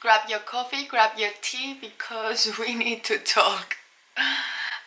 grab your coffee, grab your tea, because we need to talk.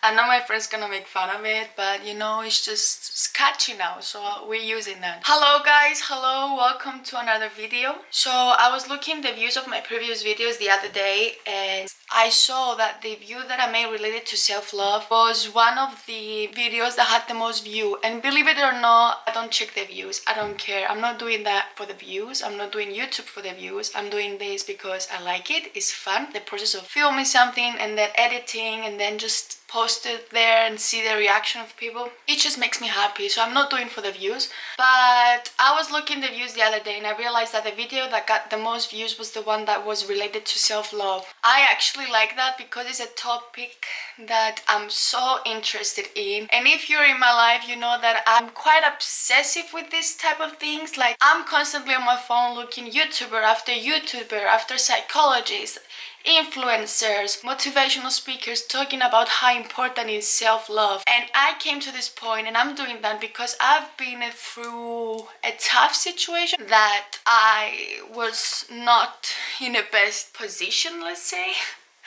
I know my friend's gonna make fun of it, but you know, it's just sketchy now, so we're using that. Hello guys, hello, welcome to another video. So I was looking the views of my previous videos the other day, and I saw that the view that I made related to self-love was one of the videos that had the most view. And believe it or not, I don't check the views. I don't care. I'm not doing that for the views. I'm not doing YouTube for the views. I'm doing this because I like it. It's fun. The process of filming something and then editing and then just post it there and see the reaction of people, it just makes me happy. So I'm not doing for the views. But I was looking the views the other day and I realized that the video that got the most views was the one that was related to self-love. I actually like that because it's a topic that I'm so interested in, and if you're in my life, you know that I'm quite obsessive with this type of things. Like, I'm constantly on my phone looking YouTuber after psychologists, influencers, motivational speakers talking about how important is self-love. And I came to this point, and I'm doing that because I've been through a tough situation that I was not in the best position, let's say.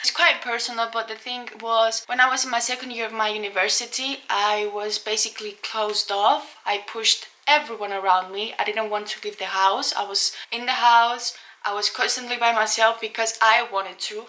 It's quite personal, but the thing was, when I was in my second year of my university, I was basically closed off. I pushed everyone around me. I didn't want to leave the house. I was in the house. I was constantly by myself because I wanted to.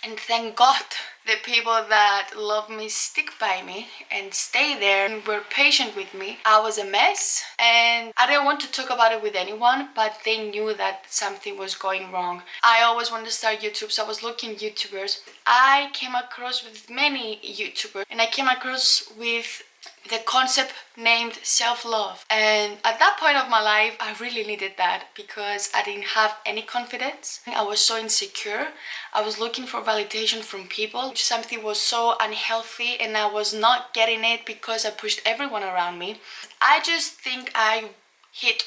And thank God the people that love me stick by me and stay there and were patient with me. I was a mess and I didn't want to talk about it with anyone, but they knew that something was going wrong. I always wanted to start YouTube, so I was looking at YouTubers. I came across with many YouTubers and I came across with the concept named self-love, and at that point of my life I really needed that because I didn't have any confidence. I was so insecure. I was looking for validation from people. Something was so unhealthy and I was not getting it because I pushed everyone around me. I just think I hit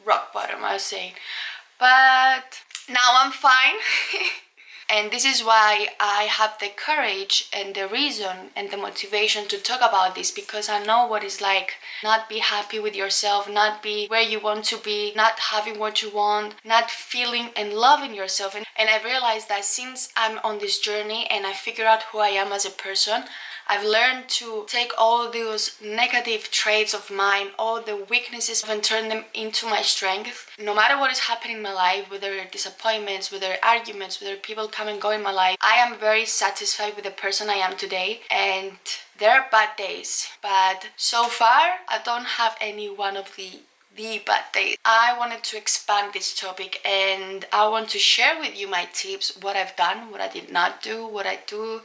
rock bottom, I was saying, but now I'm fine. And this is why I have the courage and the reason and the motivation to talk about this, because I know what it's like not be happy with yourself, not be where you want to be, not having what you want, not feeling and loving yourself. And I realized that since I'm on this journey and I figure out who I am as a person, I've learned to take all those negative traits of mine, all the weaknesses, and turn them into my strength. No matter what is happening in my life, whether disappointments, whether arguments, whether people come and go in my life, I am very satisfied with the person I am today. And there are bad days, but so far I don't have any one of the bad days. I wanted to expand this topic and I want to share with you my tips, what I've done, what I did not do, what I do.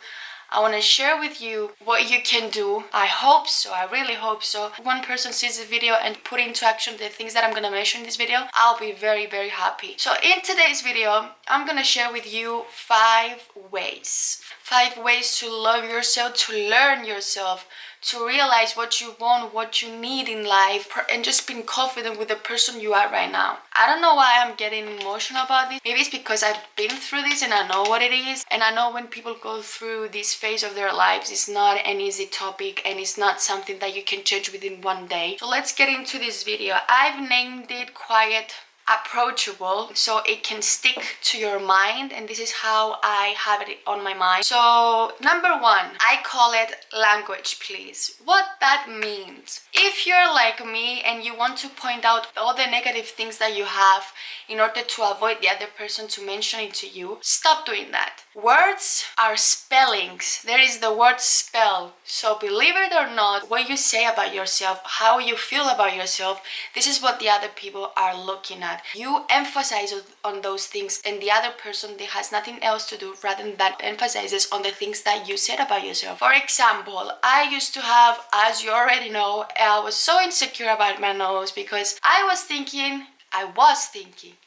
I want to share with you what you can do. I hope so. I really hope so. If one person sees the video and put into action the things that I'm going to mention in this video, I'll be very, very happy. So in today's video, I'm going to share with you 5 ways. 5 ways to love yourself, to learn yourself, to realize what you want, what you need in life, and just being confident with the person you are right now. I don't know why I'm getting emotional about this. Maybe it's because I've been through this and I know what it is. And I know when people go through this phase of their lives, it's not an easy topic and it's not something that you can change within one day. So let's get into this video. I've named it Quiet Approachable, so it can stick to your mind, and this is how I have it on my mind. So number 1, I call it language please. What that means, if you're like me and you want to point out all the negative things that you have in order to avoid the other person to mention it to you, stop doing that. Words are spellings. There is the word spell. So believe it or not, what you say about yourself, how you feel about yourself, this is what the other people are looking at. You emphasize on those things and the other person, there has nothing else to do rather than emphasizes on the things that you said about yourself. For example, I used to have, as you already know, I was so insecure about my nose because I was thinking,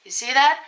you see that?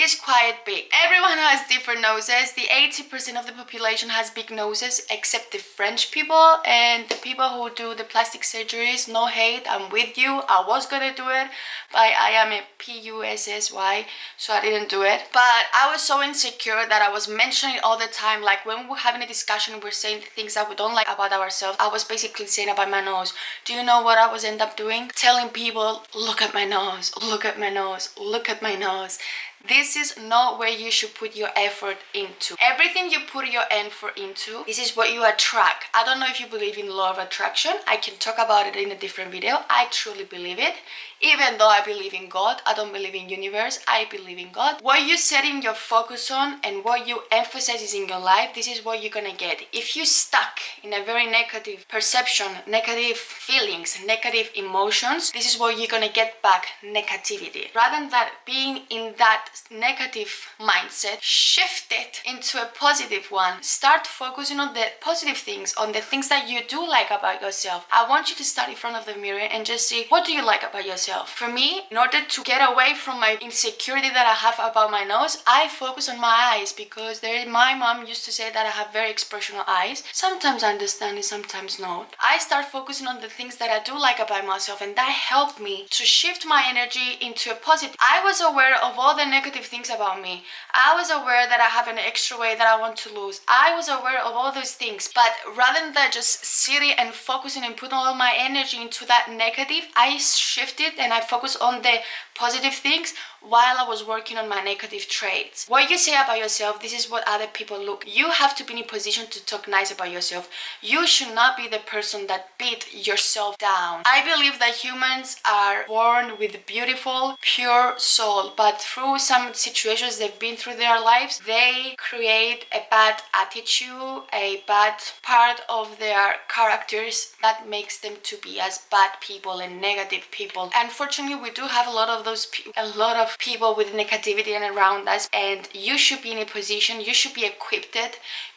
It's quite big. Everyone has different noses. The 80% of the population has big noses except the French people and the people who do the plastic surgeries. No hate, I'm with you. I was gonna do it, but I am a PUSSY, so I didn't do it. But I was so insecure that I was mentioning it all the time. Like when we're having a discussion, we're saying things that we don't like about ourselves. I was basically saying about my nose. Do you know what I was end up doing? Telling people, look at my nose, look at my nose, look at my nose. This is not where you should put your effort into. Everything you put your effort into, this is what you attract. I don't know if you believe in law of attraction. I can talk about it in a different video. I truly believe it. Even though I believe in God, I don't believe in universe, I believe in God. What you're setting your focus on and what you emphasize in your life, this is what you're gonna get. If you're stuck in a very negative perception, negative feelings, negative emotions, this is what you're gonna get back, negativity. Rather than being in that negative mindset, shift it into a positive one. Start focusing on the positive things, on the things that you do like about yourself. I want you to stand in front of the mirror and just see, what do you like about yourself? For me, in order to get away from my insecurity that I have about my nose, I focus on my eyes, because my mom used to say that I have very expressional eyes. Sometimes I understand it, sometimes not. I start focusing on the things that I do like about myself, and that helped me to shift my energy into a positive. I was aware of all the negative things about me. I was aware that I have an extra weight that I want to lose. I was aware of all those things, but rather than just sitting and focusing and putting all my energy into that negative, I shifted and I focus on the positive things while I was working on my negative traits. What you say about yourself, this is what other people look. You have to be in a position to talk nice about yourself. You should not be the person that beat yourself down. I believe that humans are born with a beautiful, pure soul, but through some situations they've been through their lives, they create a bad attitude, a bad part of their characters that makes them to be as bad people and negative people. Unfortunately, we do have a lot of people with negativity around us, and you should be in a position, you should be equipped,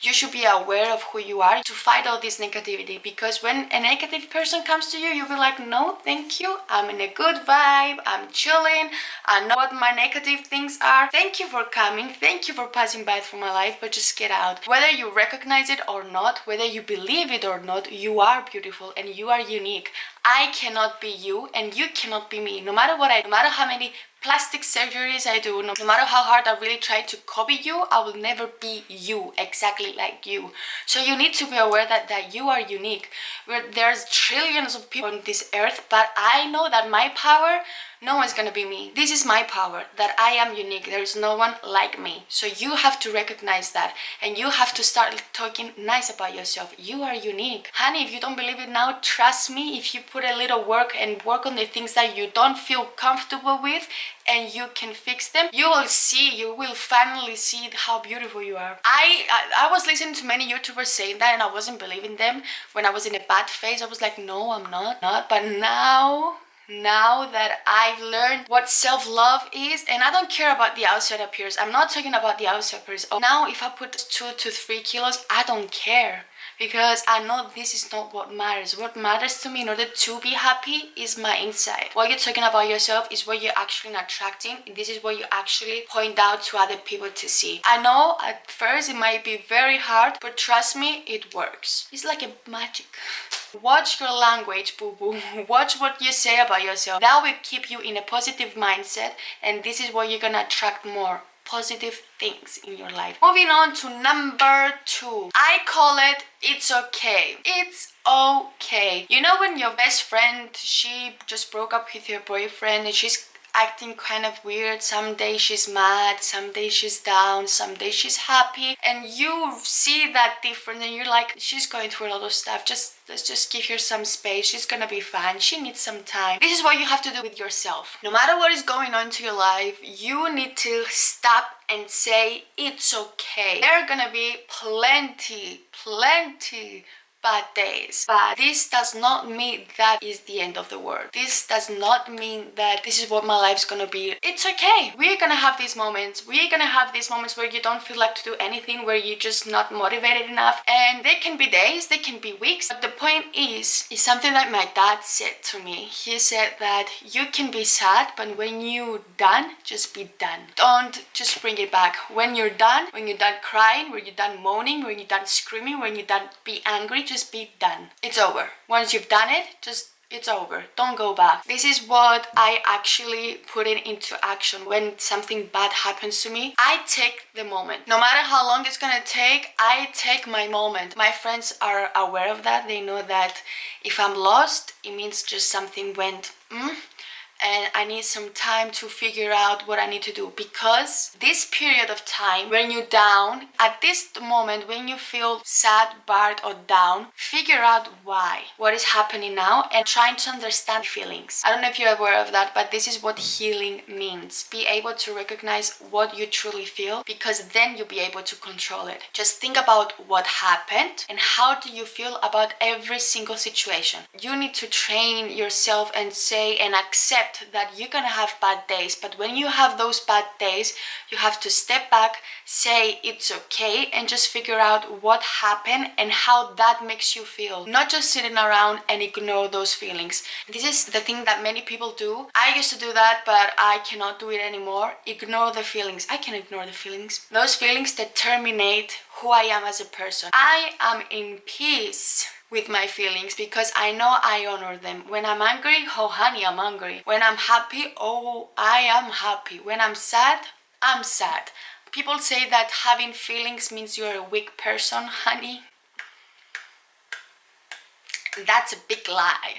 you should be aware of who you are to fight all this negativity. Because when a negative person comes to you, you'll be like, no thank you, I'm in a good vibe, I'm chilling, I know what my negative things are, thank you for coming, thank you for passing by through my life, but just get out. Whether you recognize it or not, whether you believe it or not, you are beautiful and you are unique. I cannot be you and you cannot be me. No matter what no matter how many plastic surgeries I do, no matter how hard I really try to copy you, I will never be you, exactly like you. So you need to be aware that you are unique. There's trillions of people on this earth, but I know that my power, no one's gonna be me. This is my power, that I am unique. There is no one like me. So you have to recognize that, and you have to start talking nice about yourself. You are unique. Honey, if you don't believe it now, trust me, if you put a little work and work on the things that you don't feel comfortable with, and you can fix them, you will finally see how beautiful you are. I was listening to many YouTubers saying that, and I wasn't believing them. When I was in a bad phase, I was like, no, I'm not. But now that I've learned what self-love is, and I don't care about the outside appearance, I'm not talking about the outside appearance. Now if I put 2 to 3 kilos, I don't care, because I know this is not what matters. What matters to me in order to be happy is my inside. What you're talking about yourself is what you're actually attracting. This is what you actually point out to other people to see. I know at first it might be very hard, but trust me, it works. It's like a magic. Watch your language, boo-boo. Watch what you say about yourself. That will keep you in a positive mindset, and this is what you're gonna attract more positive things in your life. Moving on to number 2. I call it, it's okay. It's okay. You know when your best friend, she just broke up with her boyfriend and she's acting kind of weird. Some days she's mad, some days she's down, some days she's happy, and you see that difference and you're like, she's going through a lot of stuff, let's just give her some space, she's gonna be fine, she needs some time. This is what you have to do with yourself. No matter what is going on to your life, you need to stop and say, it's okay. There are gonna be plenty bad days, but this does not mean that is the end of the world. This does not mean that this is what my life's gonna be. It's okay. We're gonna have these moments. We're gonna have these moments where you don't feel like to do anything, where you're just not motivated enough, and they can be days, they can be weeks, but the point is something that my dad said to me. He said that you can be sad, but when you're done, just be done. Don't just bring it back. When you're done crying, when you're done moaning, when you're done screaming, when you're done be angry, just be done. It's over. Once you've done it, it's over. Don't go back. This is what I actually put it into action. When something bad happens to me, I take the moment. No matter how long it's gonna take, I take my moment. My friends are aware of that. They know that if I'm lost, it means just something went and I need some time to figure out what I need to do. Because this period of time when you're down, at this moment when you feel sad, bad or down, figure out why, what is happening now, and trying to understand feelings. I don't know if you're aware of that, but this is what healing means. Be able to recognize what you truly feel, because then you'll be able to control it. Just think about what happened and how do you feel about every single situation. You need to train yourself and say and accept that you're gonna have bad days, but when you have those bad days, you have to step back, say it's okay, and just figure out what happened and how that makes you feel. Not just sitting around and ignore those feelings. This is the thing that many people do. I used to do that, but I cannot do it anymore. Ignore the feelings. I can ignore the feelings. Those feelings determine who I am as a person. I am in peace with my feelings because I know I honor them. When I'm angry, oh honey, I'm angry. When I'm happy, oh, I am happy. When I'm sad, I'm sad. People say that having feelings means you're a weak person, honey. That's a big lie.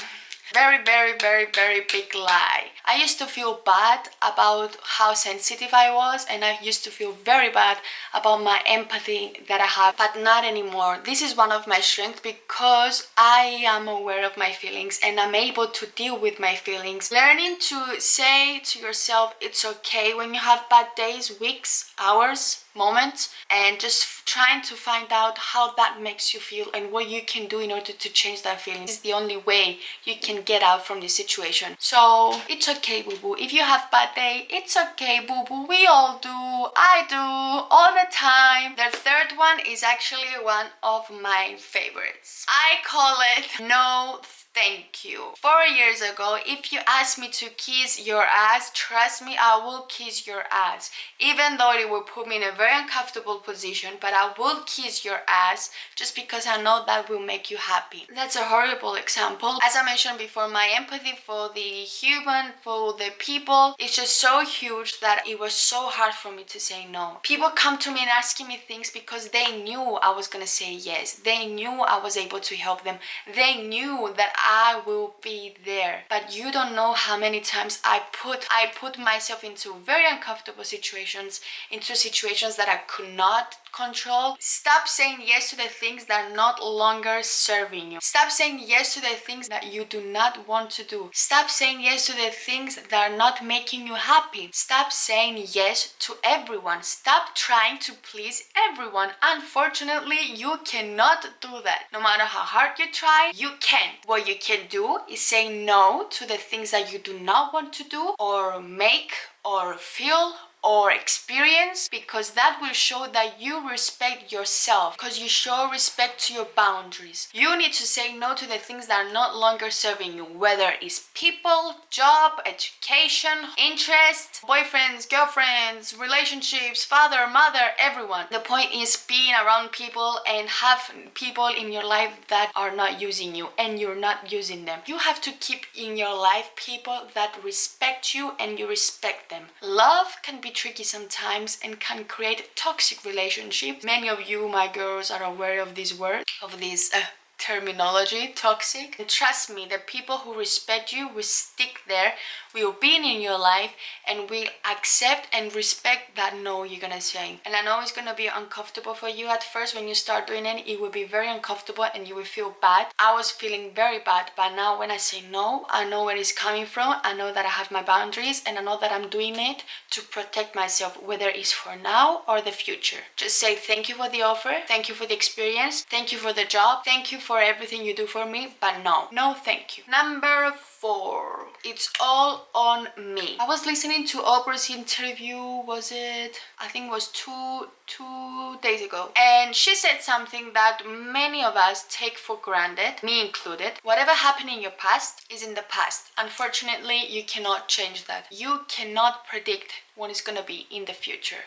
Very, very, very, very big lie. I used to feel bad about how sensitive I was, and I used to feel very bad about my empathy that I have, but not anymore. This is one of my strengths because I am aware of my feelings and I'm able to deal with my feelings. Learning to say to yourself it's okay when you have bad days, weeks, hours, moments, and just trying to find out how that makes you feel and what you can do in order to change that feeling. This is the only way you can get out from this situation. So it's okay, boo boo. If you have bad day, it's okay, boo boo. We all do. I do all the time. The third one is actually one of my favorites. I call it no thank you. 4 years ago, if you asked me to kiss your ass, trust me, I will kiss your ass. Even though it will put me in a very uncomfortable position, but I will kiss your ass just because I know that will make you happy. That's a horrible example. As I mentioned before, my empathy for the human, for the people, is just so huge that it was so hard for me to say no. People come to me and asking me things because they knew I was gonna say yes. They knew I was able to help them. They knew that I will be there. But you don't know how many times I put myself into very uncomfortable situations, into situations that I could not control. Stop saying yes to the things that are not longer serving you. Stop saying yes to the things that you do not want to do. Stop saying yes to the things that are not making you happy. Stop saying yes to everyone. Stop trying to please everyone. Unfortunately, you cannot do that. No matter how hard you try, you can't. What you can do is say no to the things that you do not want to do or make or feel or experience, because that will show that you respect yourself, because you show respect to your boundaries. You need to say no to the things that are not longer serving you, whether it's people, job, education, interest, boyfriends, girlfriends, relationships, father, mother, everyone. The point is being around people and have people in your life that are not using you and you're not using them. You have to keep in your life people that respect you and you respect them. Love can be tricky sometimes and can create toxic relationships. Many of you, my girls, are aware of this word, of this terminology, toxic. And trust me, the people who respect you will stick there, will be in your life, and will accept and respect that no you're gonna say. And I know it's gonna be uncomfortable for you at first. When you start doing it, it will be very uncomfortable and you will feel bad. I was feeling very bad, but now when I say no, I know where it's coming from. I know that I have my boundaries and I know that I'm doing it to protect myself, whether it's for now or the future. Just say thank you for the offer, thank you for the experience, thank you for the job, thank you for everything you do for me, but no thank you. Number 4, it's all on me. I was listening to Oprah's interview, I think it was two days ago, and she said something that many of us take for granted, me included. Whatever happened in your past is in the past. Unfortunately, you cannot change that. You cannot predict what is gonna be in the future.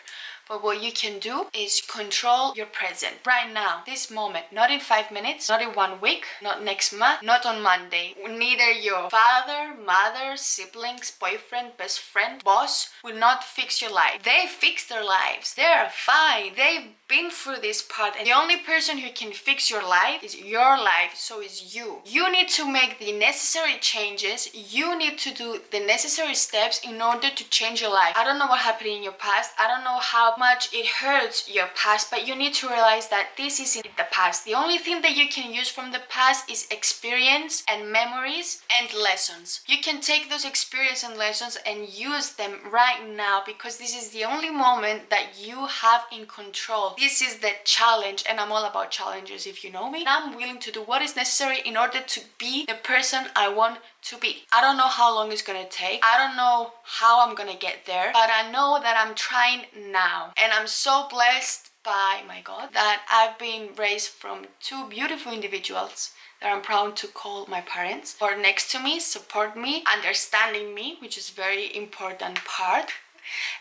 But what you can do is control your present right now, this moment, not in 5 minutes, not in 1 week, not next month, not on Monday. Neither your father, mother, siblings, boyfriend, best friend, boss will not fix your life. They fix their lives. They're fine. They've been through this part, and the only person who can fix your life is your life, so is you. You need to make the necessary changes. You need to do the necessary steps in order to change your life. I don't know what happened in your past. I don't know how much it hurts your past, but you need to realize that this is in the past. The only thing that you can use from the past is experience and memories and lessons. You can take those experience and lessons and use them right now, because this is the only moment that you have in control. This is the challenge, and I'm all about challenges if you know me. I'm willing to do what is necessary in order to be the person I want to be. I don't know how long it's gonna take. I don't know how I'm gonna get there, but I know that I'm trying now. And I'm so blessed by my God that I've been raised from two beautiful individuals that I'm proud to call my parents, who are next to me, support me, understanding me, which is very important part.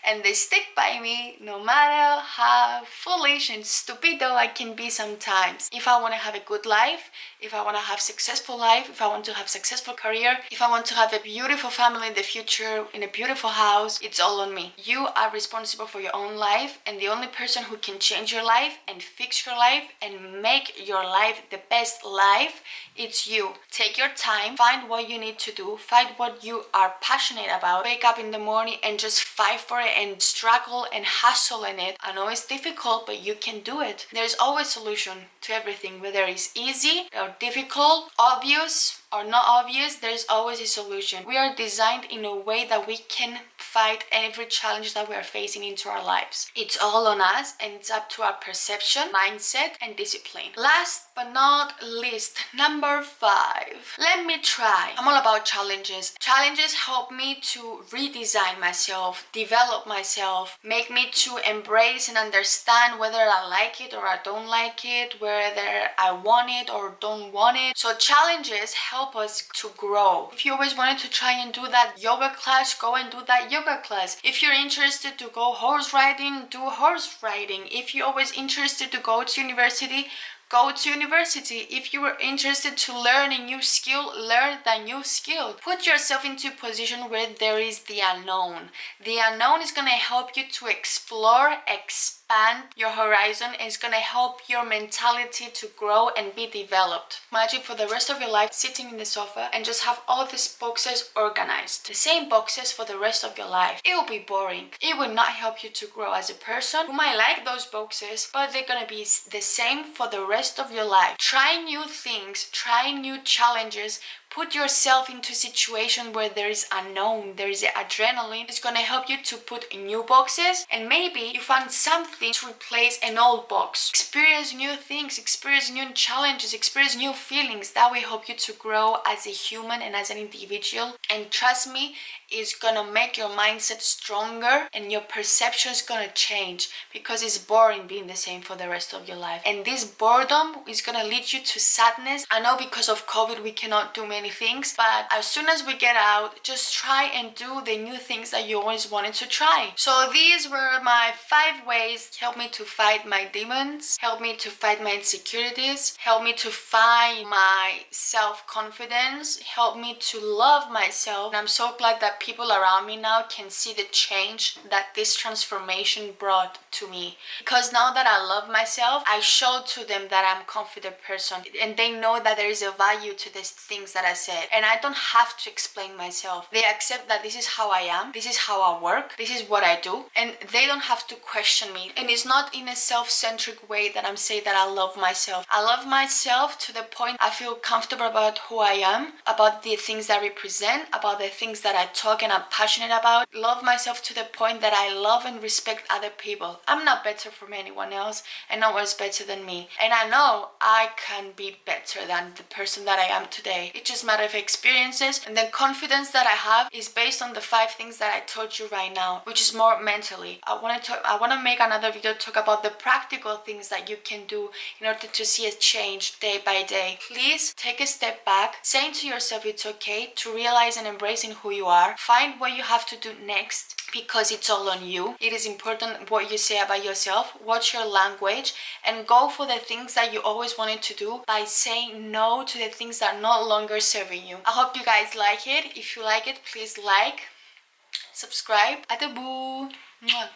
And they stick by me no matter how foolish and stupido I can be sometimes. If I want to have a good life, if I want to have successful life, if I want to have successful career, if I want to have a beautiful family in the future, in a beautiful house, it's all on me. You are responsible for your own life, and the only person who can change your life and fix your life and make your life the best life, it's you. Take your time, find what you need to do, find what you are passionate about, wake up in the morning and just fight for it and struggle and hustle in it. I know it's difficult, but you can do it. There's always a solution to everything, whether it's easy or difficult, obvious or not obvious, there's always a solution. We are designed in a way that we can fight every challenge that we are facing into our lives. It's all on us, and it's up to our perception, mindset, and discipline. Last but not least, number 5. Let me try. I'm all about challenges. Challenges help me to redesign myself, develop myself, make me to embrace and understand whether I like it or I don't like it, whether I want it or don't want it. So challenges help us to grow. If you always wanted to try and do that yoga class, go and do that yoga class. If you're interested to go horse riding, do horse riding. If you're always interested to go to university, go to university. If you were interested to learn a new skill, learn that new skill. Put yourself into a position where there is the unknown. The unknown is going to help you to explore, expand your horizon, and it's going to help your mentality to grow and be developed. Imagine for the rest of your life sitting in the sofa and just have all these boxes organized. The same boxes for the rest of your life. It will be boring. It will not help you to grow as a person. You might like those boxes, but they're going to be the same for the rest of your life. Try new things, try new challenges. Put yourself into a situation where there is unknown, there is adrenaline. It's going to help you to put in new boxes, and maybe you find something to replace an old box. Experience new things, experience new challenges, experience new feelings. That will help you to grow as a human and as an individual. And trust me, it's gonna make your mindset stronger, and your perception is gonna change, because it's boring being the same for the rest of your life. And this boredom is gonna lead you to sadness. I know because of COVID we cannot do many things, but as soon as we get out, just try and do the new things that you always wanted to try. So these were my 5 ways. Help me to fight my demons, help me to fight my insecurities, help me to find my self-confidence, help me to love myself. And I'm so glad that people around me now can see the change that this transformation brought to me. Because now that I love myself, I show to them that I'm a confident person, and they know that there is a value to these things that I said, and I don't have to explain myself. They accept that this is how I am, this is how I work, this is what I do, and they don't have to question me. And it's not in a self-centric way that I'm saying that I love myself. I love myself to the point I feel comfortable about who I am, about the things that I represent, about the things that I talk and I'm passionate about. Love myself to the point that I love and respect other people. I'm not better from anyone else, and no one's better than me. And I know I can be better than the person that I am today. It just matters of experiences, and the confidence that I have is based on the 5 things that I told you right now, which is more mentally. I want to make another video talk about the practical things that you can do in order to see a change day by day. Please take a step back, saying to yourself it's okay, to realize and embracing who you are. Find what you have to do next, because it's all on you. It is important what you say about yourself. Watch your language and go for the things that you always wanted to do by saying no to the things that are no longer serving you. I hope you guys like it. If you like it, please like, subscribe. Adaboo. Mwah.